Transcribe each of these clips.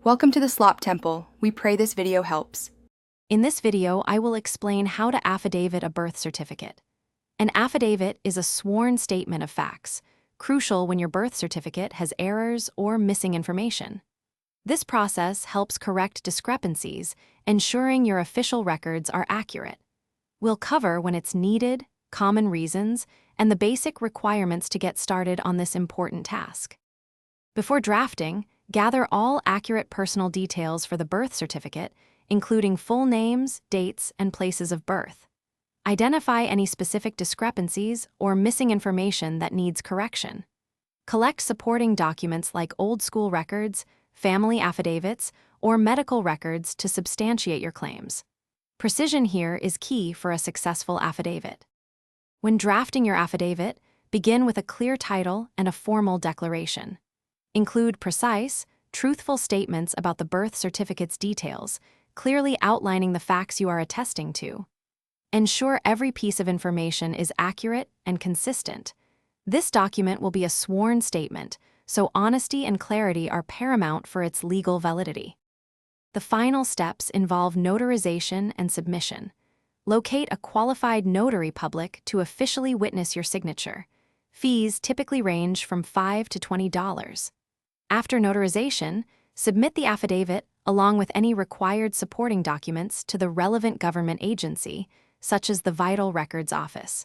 Welcome to the Slop Temple. We pray this video helps. In this video, I will explain how to affidavit a birth certificate. An affidavit is a sworn statement of facts, crucial when your birth certificate has errors or missing information. This process helps correct discrepancies, ensuring your official records are accurate. We'll cover when it's needed, common reasons, and the basic requirements to get started on this important task. Before drafting, gather all accurate personal details for the birth certificate, including full names, dates, and places of birth. Identify any specific discrepancies or missing information that needs correction. Collect supporting documents like old school records, family affidavits, or medical records to substantiate your claims. Precision here is key for a successful affidavit. When drafting your affidavit, begin with a clear title and a formal declaration. Include precise, truthful statements about the birth certificate's details, clearly outlining the facts you are attesting to. Ensure every piece of information is accurate and consistent. This document will be a sworn statement, so honesty and clarity are paramount for its legal validity. The final steps involve notarization and submission. Locate a qualified notary public to officially witness your signature. Fees typically range from $5 to $20. After notarization, submit the affidavit along with any required supporting documents to the relevant government agency, such as the Vital Records Office.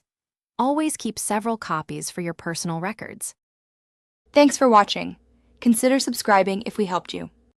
Always keep several copies for your personal records. Thanks for watching. Consider subscribing if we helped you.